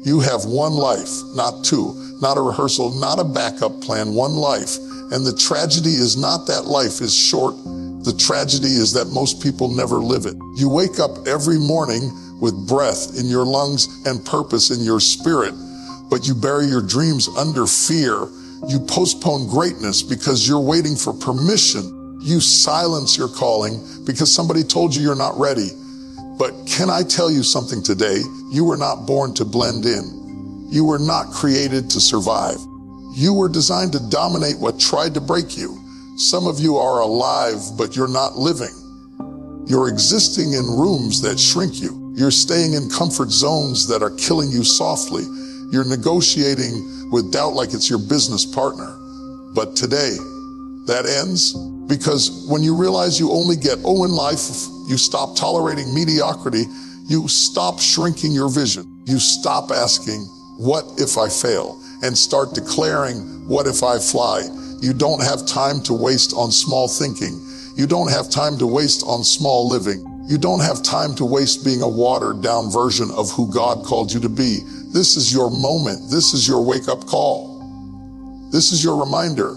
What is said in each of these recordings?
You have one life, not two, not a rehearsal, not a backup plan, one life. And the tragedy is not that life is short. The tragedy is that most people never live it. You wake up every morning with breath in your lungs and purpose in your spirit, but you bury your dreams under fear. You postpone greatness because you're waiting for permission. You silence your calling because somebody told you you're not ready. But can I tell you something today? You were not born to blend in. You were not created to survive. You were designed to dominate what tried to break you. Some of you are alive, but you're not living. You're existing in rooms that shrink you. You're staying in comfort zones that are killing you softly. You're negotiating with doubt like it's your business partner. But today, that ends because when you realize you only get O in life, you stop tolerating mediocrity, you stop shrinking your vision. You stop asking, what if I fail? And start declaring, what if I fly? You don't have time to waste on small thinking. You don't have time to waste on small living. You don't have time to waste being a watered down version of who God called you to be. This is your moment. This is your wake up call. This is your reminder.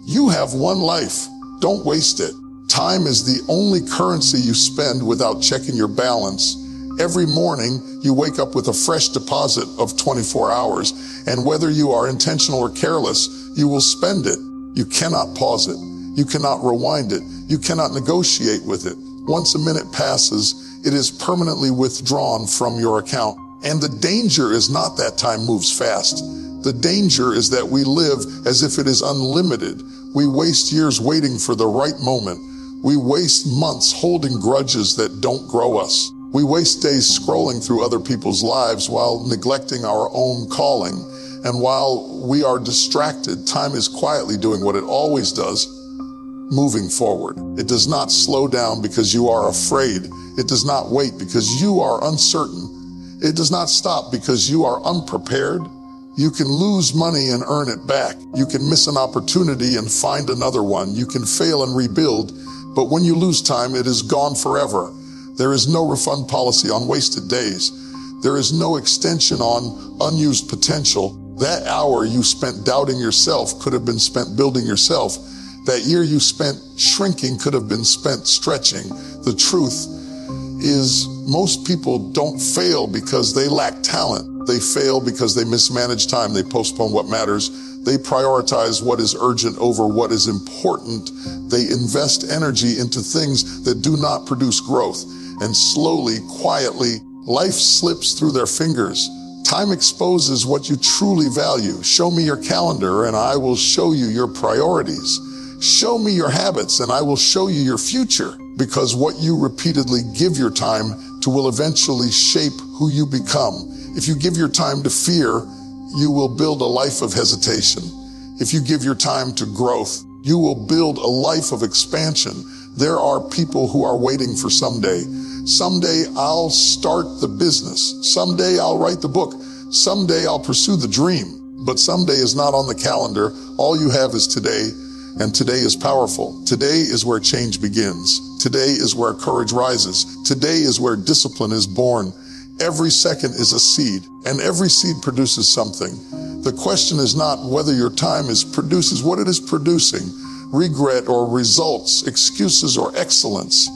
You have one life. Don't waste it. Time is the only currency you spend without checking your balance. Every morning, you wake up with a fresh deposit of 24 hours, and whether you are intentional or careless, you will spend it. You cannot pause it. You cannot rewind it. You cannot negotiate with it. Once a minute passes, it is permanently withdrawn from your account. And the danger is not that time moves fast. The danger is that we live as if it is unlimited. We waste years waiting for the right moment. We waste months holding grudges that don't grow us. We waste days scrolling through other people's lives while neglecting our own calling. And while we are distracted, time is quietly doing what it always does, moving forward. It does not slow down because you are afraid. It does not wait because you are uncertain. It does not stop because you are unprepared. You can lose money and earn it back. You can miss an opportunity and find another one. You can fail and rebuild, but when you lose time, it is gone forever. There is no refund policy on wasted days. There is no extension on unused potential. That hour you spent doubting yourself could have been spent building yourself. That year you spent shrinking could have been spent stretching. The truth is most people don't fail because they lack talent. They fail because they mismanage time. They postpone what matters. They prioritize what is urgent over what is important. They invest energy into things that do not produce growth. And slowly, quietly, life slips through their fingers. Time exposes what you truly value. Show me your calendar and I will show you your priorities. Show me your habits and I will show you your future. Because what you repeatedly give your time to will eventually shape who you become. If you give your time to fear, you will build a life of hesitation. If you give your time to growth, you will build a life of expansion. There are people who are waiting for someday. Someday I'll start the business. Someday I'll write the book. Someday I'll pursue the dream. But someday is not on the calendar. All you have is today, and today is powerful. Today is where change begins. Today is where courage rises. Today is where discipline is born. Every second is a seed, and every seed produces something. The question is not whether your time produces what it is producing, regret or results, excuses or excellence,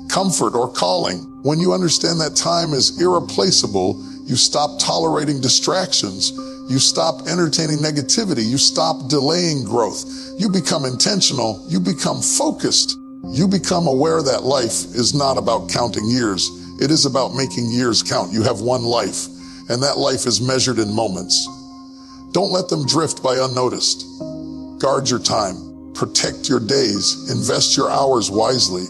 comfort or calling. When you understand that time is irreplaceable, you stop tolerating distractions. You stop entertaining negativity. You stop delaying growth. You become intentional. You become focused. You become aware that life is not about counting years. It is about making years count. You have one life, and that life is measured in moments. Don't let them drift by unnoticed. Guard your time. Protect your days. Invest your hours wisely.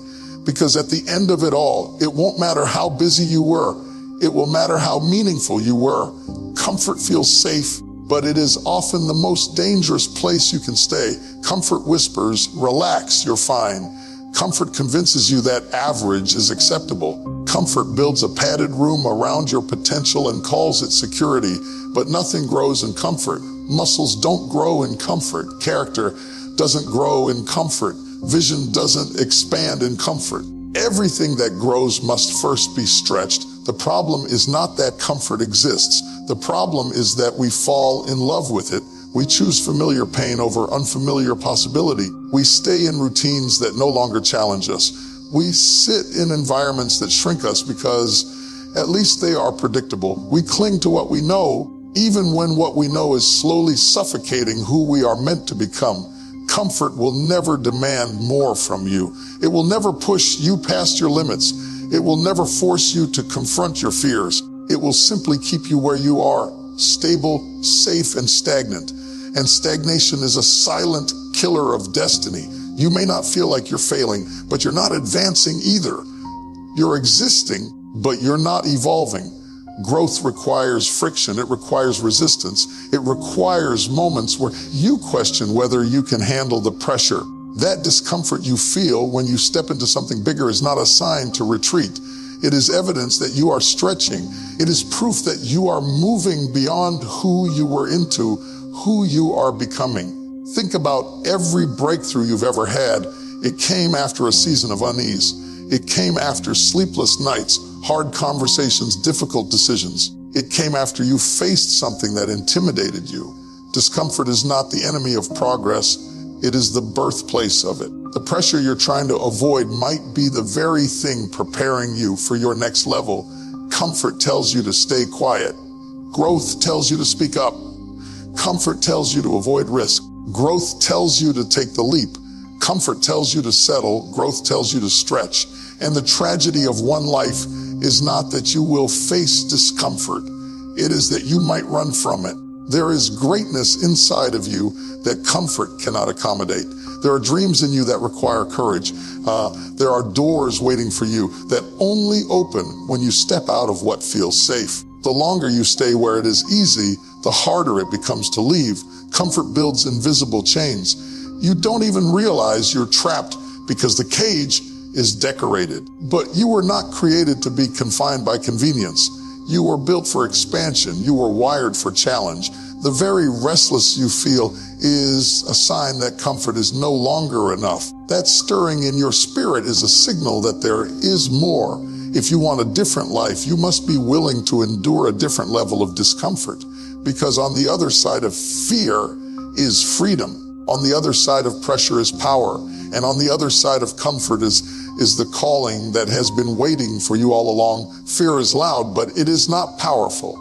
Because at the end of it all, it won't matter how busy you were. It will matter how meaningful you were. Comfort feels safe, but it is often the most dangerous place you can stay. Comfort whispers, relax, you're fine. Comfort convinces you that average is acceptable. Comfort builds a padded room around your potential and calls it security, but nothing grows in comfort. Muscles don't grow in comfort. Character doesn't grow in comfort. Vision doesn't expand in comfort. Everything that grows must first be stretched. The problem is not that comfort exists. The problem is that we fall in love with it. We choose familiar pain over unfamiliar possibility. We stay in routines that no longer challenge us. We sit in environments that shrink us because at least they are predictable. We cling to what we know, even when what we know is slowly suffocating who we are meant to become. Comfort will never demand more from you. It will never push you past your limits. It will never force you to confront your fears. It will simply keep you where you are, stable, safe, and stagnant. And stagnation is a silent killer of destiny. You may not feel like you're failing, but you're not advancing either. You're existing, but you're not evolving. Growth requires friction. It requires resistance. It requires moments where you question whether you can handle the pressure. That discomfort you feel when you step into something bigger is not a sign to retreat. It is evidence that you are stretching. It is proof that you are moving beyond who you were into, who you are becoming. Think about every breakthrough you've ever had. It came after a season of unease. It came after sleepless nights, hard conversations, difficult decisions. It came after you faced something that intimidated you. Discomfort is not the enemy of progress. It is the birthplace of it. The pressure you're trying to avoid might be the very thing preparing you for your next level. Comfort tells you to stay quiet. Growth tells you to speak up. Comfort tells you to avoid risk. Growth tells you to take the leap. Comfort tells you to settle. Growth tells you to stretch. And the tragedy of one life is not that you will face discomfort. It is that you might run from it. There is greatness inside of you that comfort cannot accommodate. There are dreams in you that require courage. There are doors waiting for you that only open when you step out of what feels safe. The longer you stay where it is easy, the harder it becomes to leave. Comfort builds invisible chains. You don't even realize you're trapped because the cage is decorated. But you were not created to be confined by convenience. You were built for expansion. You were wired for challenge. The very restless you feel is a sign that comfort is no longer enough. That stirring in your spirit is a signal that there is more. If you want a different life, you must be willing to endure a different level of discomfort, because on the other side of fear is freedom. On the other side of pressure is power. And on the other side of comfort is the calling that has been waiting for you all along. Fear is loud, but it is not powerful.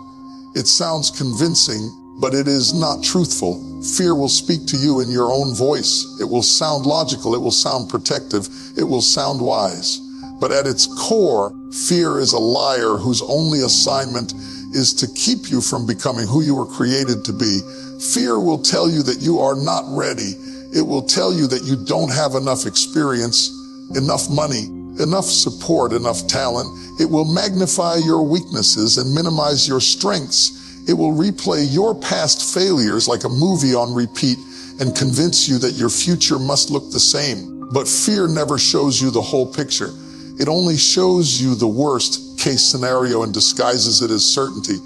It sounds convincing, but it is not truthful. Fear will speak to you in your own voice. It will sound logical. It will sound protective. It will sound wise. But at its core, fear is a liar whose only assignment is to keep you from becoming who you were created to be. Fear will tell you that you are not ready. It will tell you that you don't have enough experience, enough money, enough support, enough talent. It will magnify your weaknesses and minimize your strengths. It will replay your past failures like a movie on repeat and convince you that your future must look the same. But fear never shows you the whole picture. It only shows you the worst case scenario and disguises it as certainty.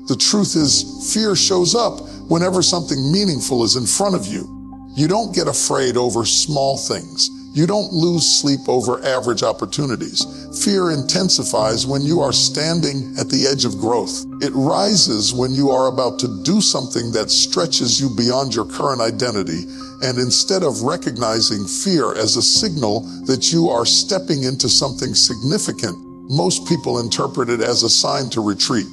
The truth is, fear shows up whenever something meaningful is in front of you. You don't get afraid over small things. You don't lose sleep over average opportunities. Fear intensifies when you are standing at the edge of growth. It rises when you are about to do something that stretches you beyond your current identity. And instead of recognizing fear as a signal that you are stepping into something significant, most people interpret it as a sign to retreat.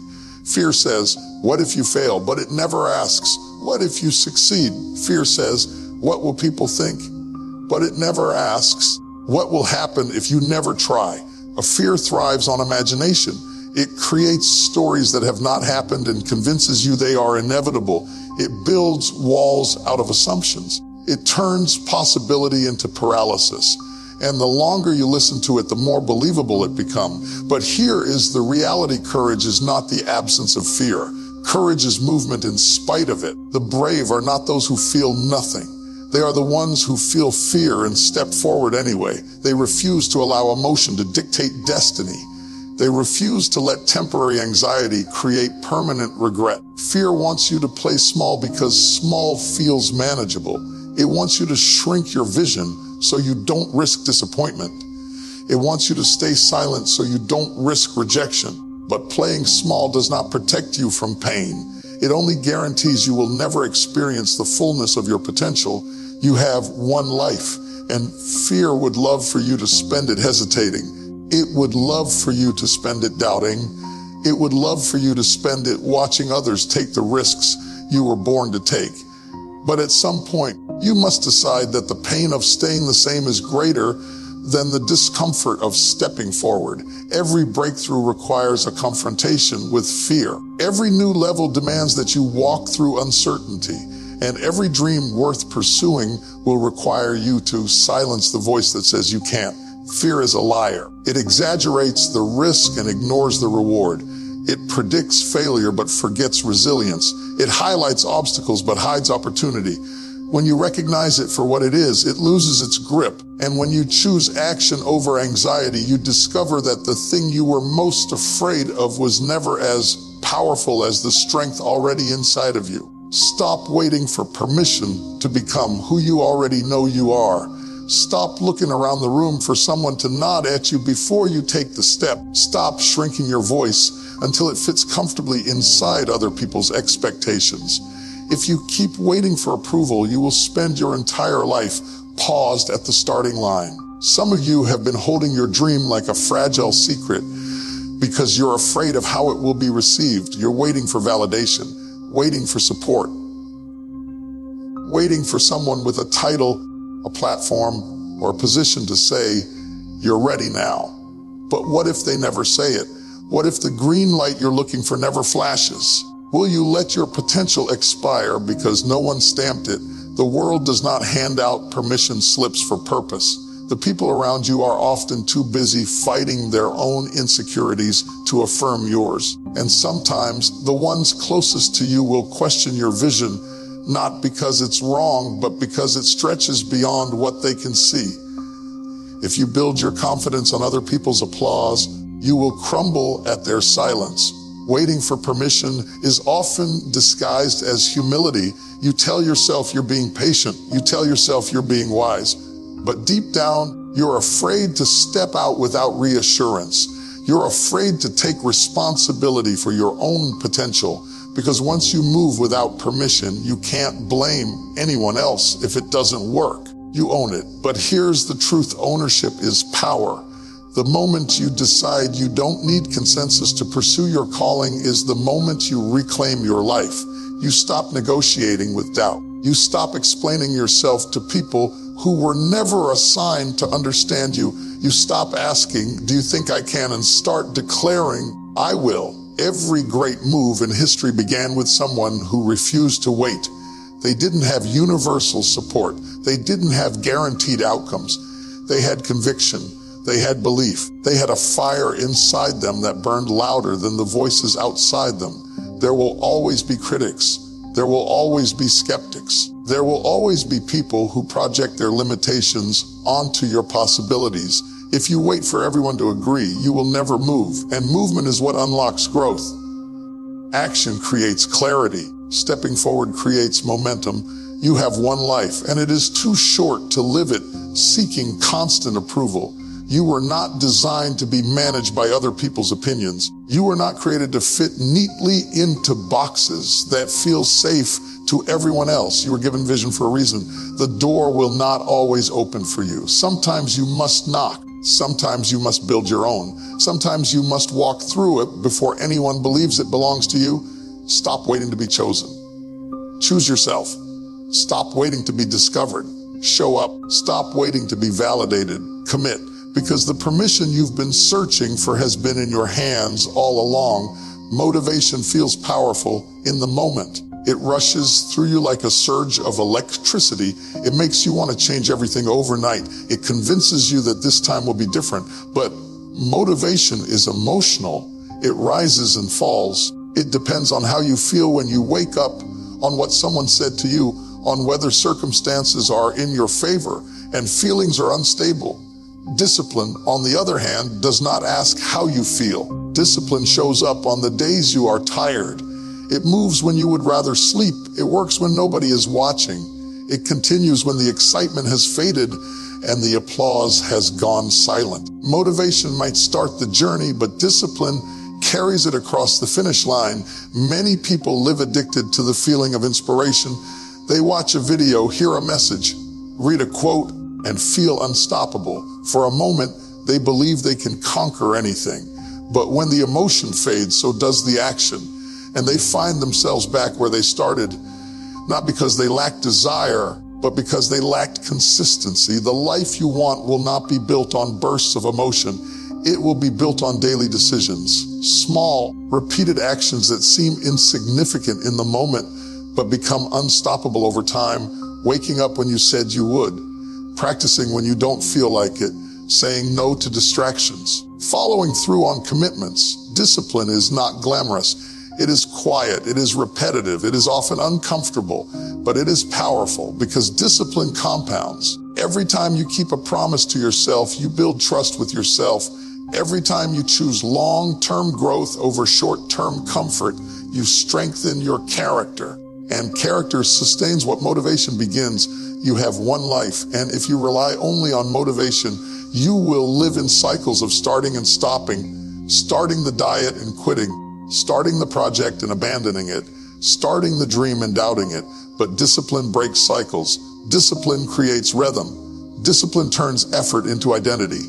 Fear says, what if you fail? But it never asks, what if you succeed? Fear says, what will people think? But it never asks, what will happen if you never try? A fear thrives on imagination. It creates stories that have not happened and convinces you they are inevitable. It builds walls out of assumptions. It turns possibility into paralysis. And the longer you listen to it, the more believable it becomes. But here is the reality. Courage is not the absence of fear. Courage is movement in spite of it. The brave are not those who feel nothing. They are the ones who feel fear and step forward anyway. They refuse to allow emotion to dictate destiny. They refuse to let temporary anxiety create permanent regret. Fear wants you to play small because small feels manageable. It wants you to shrink your vision so you don't risk disappointment. It wants you to stay silent so you don't risk rejection. But playing small does not protect you from pain. It only guarantees you will never experience the fullness of your potential. You have one life, and fear would love for you to spend it hesitating. It would love for you to spend it doubting. It would love for you to spend it watching others take the risks you were born to take. But at some point, you must decide that the pain of staying the same is greater than the discomfort of stepping forward. Every breakthrough requires a confrontation with fear. Every new level demands that you walk through uncertainty, and every dream worth pursuing will require you to silence the voice that says you can't. Fear is a liar. It exaggerates the risk and ignores the reward. It predicts failure but forgets resilience. It highlights obstacles but hides opportunity. When you recognize it for what it is, it loses its grip. And when you choose action over anxiety, you discover that the thing you were most afraid of was never as powerful as the strength already inside of you. Stop waiting for permission to become who you already know you are. Stop looking around the room for someone to nod at you before you take the step. Stop shrinking your voice until it fits comfortably inside other people's expectations. If you keep waiting for approval, you will spend your entire life paused at the starting line. Some of you have been holding your dream like a fragile secret because you're afraid of how it will be received. You're waiting for validation, waiting for support, waiting for someone with a title, a platform, or a position to say, you're ready now. But what if they never say it? What if the green light you're looking for never flashes? Will you let your potential expire because no one stamped it? The world does not hand out permission slips for purpose. The people around you are often too busy fighting their own insecurities to affirm yours. And sometimes the ones closest to you will question your vision, not because it's wrong, but because it stretches beyond what they can see. If you build your confidence on other people's applause, you will crumble at their silence. Waiting for permission is often disguised as humility. You tell yourself you're being patient. You tell yourself you're being wise. But deep down, you're afraid to step out without reassurance. You're afraid to take responsibility for your own potential, because once you move without permission, you can't blame anyone else if it doesn't work. You own it. But here's the truth: ownership is power. The moment you decide you don't need consensus to pursue your calling is the moment you reclaim your life. You stop negotiating with doubt. You stop explaining yourself to people who were never assigned to understand you. You stop asking, do you think I can? And start declaring, I will. Every great move in history began with someone who refused to wait. They didn't have universal support. They didn't have guaranteed outcomes. They had conviction. They had belief. They had a fire inside them that burned louder than the voices outside them. There will always be critics. There will always be skeptics. There will always be people who project their limitations onto your possibilities. If you wait for everyone to agree, you will never move. And movement is what unlocks growth. Action creates clarity. Stepping forward creates momentum. You have one life, and it is too short to live it seeking constant approval. You were not designed to be managed by other people's opinions. You were not created to fit neatly into boxes that feel safe to everyone else. You were given vision for a reason. The door will not always open for you. Sometimes you must knock. Sometimes you must build your own. Sometimes you must walk through it before anyone believes it belongs to you. Stop waiting to be chosen. Choose yourself. Stop waiting to be discovered. Show up. Stop waiting to be validated. Commit. Because the permission you've been searching for has been in your hands all along. Motivation feels powerful in the moment. It rushes through you like a surge of electricity. It makes you want to change everything overnight. It convinces you that this time will be different. But motivation is emotional. It rises and falls. It depends on how you feel when you wake up, on what someone said to you, on whether circumstances are in your favor, and feelings are unstable. Discipline, on the other hand, does not ask how you feel. Discipline shows up on the days you are tired. It moves when you would rather sleep. It works when nobody is watching. It continues when the excitement has faded and the applause has gone silent. Motivation might start the journey, but discipline carries it across the finish line. Many people live addicted to the feeling of inspiration. They watch a video, hear a message, read a quote, and feel unstoppable. For a moment, they believe they can conquer anything. But when the emotion fades, so does the action. And they find themselves back where they started, not because they lacked desire, but because they lacked consistency. The life you want will not be built on bursts of emotion. It will be built on daily decisions, small, repeated actions that seem insignificant in the moment, but become unstoppable over time. Waking up when you said you would, practicing when you don't feel like it, saying no to distractions, following through on commitments. Discipline is not glamorous. It is quiet, it is repetitive, it is often uncomfortable, but it is powerful because discipline compounds. Every time you keep a promise to yourself, you build trust with yourself. Every time you choose long-term growth over short-term comfort, you strengthen your character. And character sustains what motivation begins. You have one life, and if you rely only on motivation, you will live in cycles of starting and stopping, starting the diet and quitting, starting the project and abandoning it, starting the dream and doubting it. But discipline breaks cycles. Discipline creates rhythm. Discipline turns effort into identity.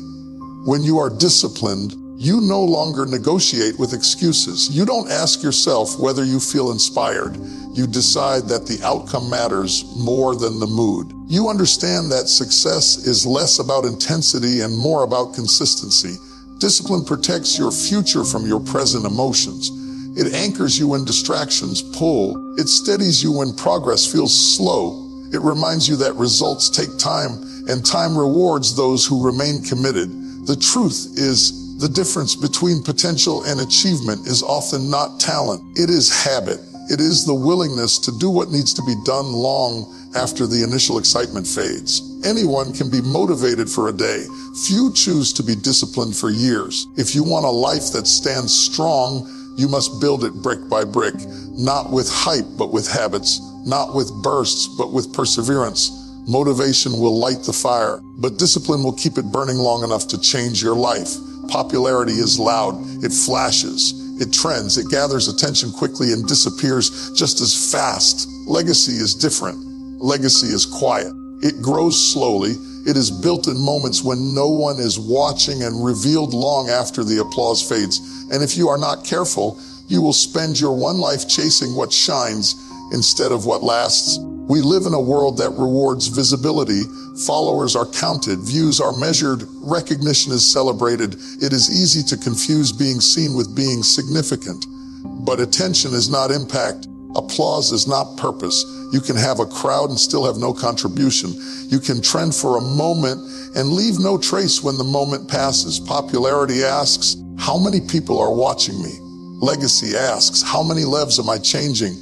When you are disciplined, you no longer negotiate with excuses. You don't ask yourself whether you feel inspired. You decide that the outcome matters more than the mood. You understand that success is less about intensity and more about consistency. Discipline protects your future from your present emotions. It anchors you when distractions pull. It steadies you when progress feels slow. It reminds you that results take time, and time rewards those who remain committed. The truth is, the difference between potential and achievement is often not talent. It is habit. It is the willingness to do what needs to be done long after the initial excitement fades. Anyone can be motivated for a day. Few choose to be disciplined for years. If you want a life that stands strong, you must build it brick by brick, not with hype, but with habits, not with bursts, but with perseverance. Motivation will light the fire, but discipline will keep it burning long enough to change your life. Popularity is loud. It flashes. It trends. It gathers attention quickly and disappears just as fast. Legacy is different. Legacy is quiet. It grows slowly. It is built in moments when no one is watching and revealed long after the applause fades. And if you are not careful, you will spend your one life chasing what shines instead of what lasts. We live in a world that rewards visibility. Followers are counted, views are measured, recognition is celebrated. It is easy to confuse being seen with being significant. But attention is not impact. Applause is not purpose. You can have a crowd and still have no contribution. You can trend for a moment and leave no trace when the moment passes. Popularity asks, how many people are watching me? Legacy asks, how many lives am I changing?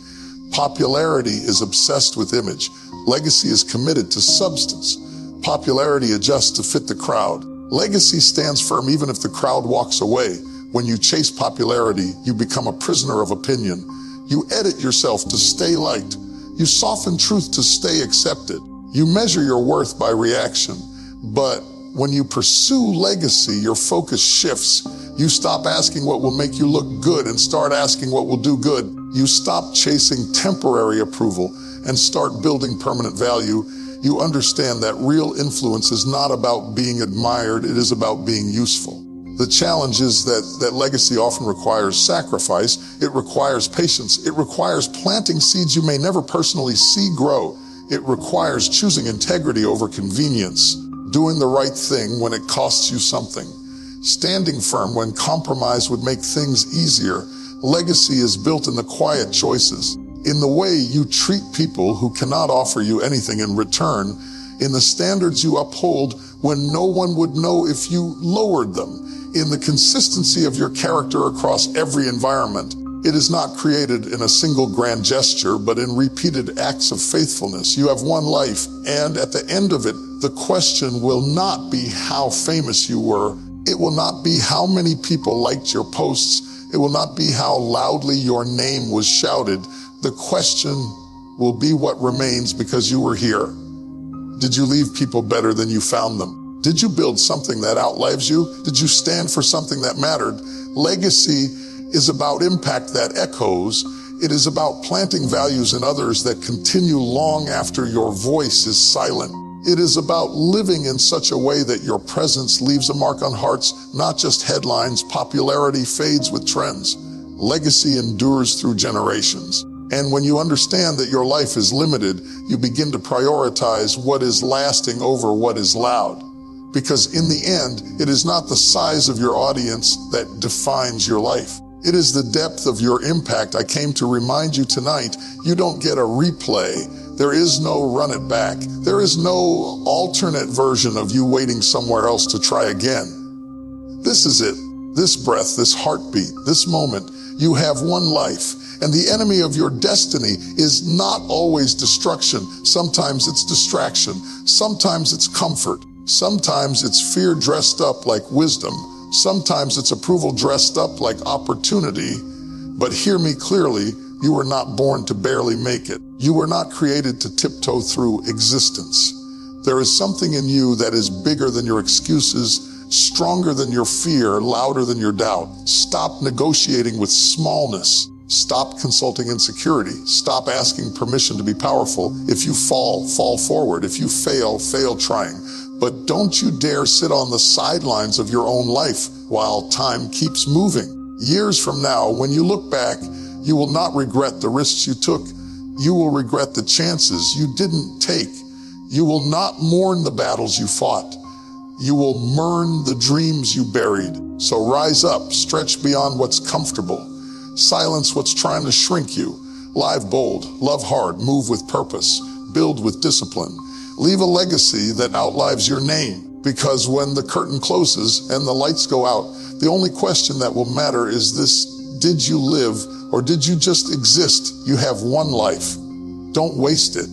Popularity is obsessed with image. Legacy is committed to substance. Popularity adjusts to fit the crowd. Legacy stands firm even if the crowd walks away. When you chase popularity, you become a prisoner of opinion. You edit yourself to stay liked. You soften truth to stay accepted. You measure your worth by reaction. But when you pursue legacy, your focus shifts. You stop asking what will make you look good and start asking what will do good. You stop chasing temporary approval and start building permanent value. You understand that real influence is not about being admired, it is about being useful. The challenge is that legacy often requires sacrifice. It requires patience. It requires planting seeds you may never personally see grow. It requires choosing integrity over convenience, doing the right thing when it costs you something, standing firm when compromise would make things easier. Legacy is built in the quiet choices, in the way you treat people who cannot offer you anything in return, in the standards you uphold when no one would know if you lowered them, in the consistency of your character across every environment. It is not created in a single grand gesture, but in repeated acts of faithfulness. You have one life, and at the end of it, the question will not be how famous you were. It will not be how many people liked your posts. It will not be how loudly your name was shouted. The question will be what remains because you were here. Did you leave people better than you found them? Did you build something that outlives you? Did you stand for something that mattered? Legacy is about impact that echoes. It is about planting values in others that continue long after your voice is silent. It is about living in such a way that your presence leaves a mark on hearts, not just headlines. Popularity fades with trends. Legacy endures through generations. And when you understand that your life is limited, you begin to prioritize what is lasting over what is loud. Because in the end, it is not the size of your audience that defines your life. It is the depth of your impact. I came to remind you tonight, you don't get a replay. There is no run it back. There is no alternate version of you waiting somewhere else to try again. This is it. This breath, this heartbeat, this moment. You have one life. And the enemy of your destiny is not always destruction. Sometimes it's distraction. Sometimes it's comfort. Sometimes it's fear dressed up like wisdom. Sometimes it's approval dressed up like opportunity. But hear me clearly, you were not born to barely make it. You were not created to tiptoe through existence. There is something in you that is bigger than your excuses, stronger than your fear, louder than your doubt. Stop negotiating with smallness. Stop consulting insecurity. Stop asking permission to be powerful. If you fall, fall forward. If you fail, fail trying. But don't you dare sit on the sidelines of your own life while time keeps moving. Years from now, when you look back, you will not regret the risks you took. You will regret the chances you didn't take. You will not mourn the battles you fought. You will mourn the dreams you buried. So rise up, stretch beyond what's comfortable. Silence what's trying to shrink you. Live bold, love hard, move with purpose, build with discipline. Leave a legacy that outlives your name. Because when the curtain closes and the lights go out, the only question that will matter is this: did you live or did you just exist? You have one life. Don't waste it.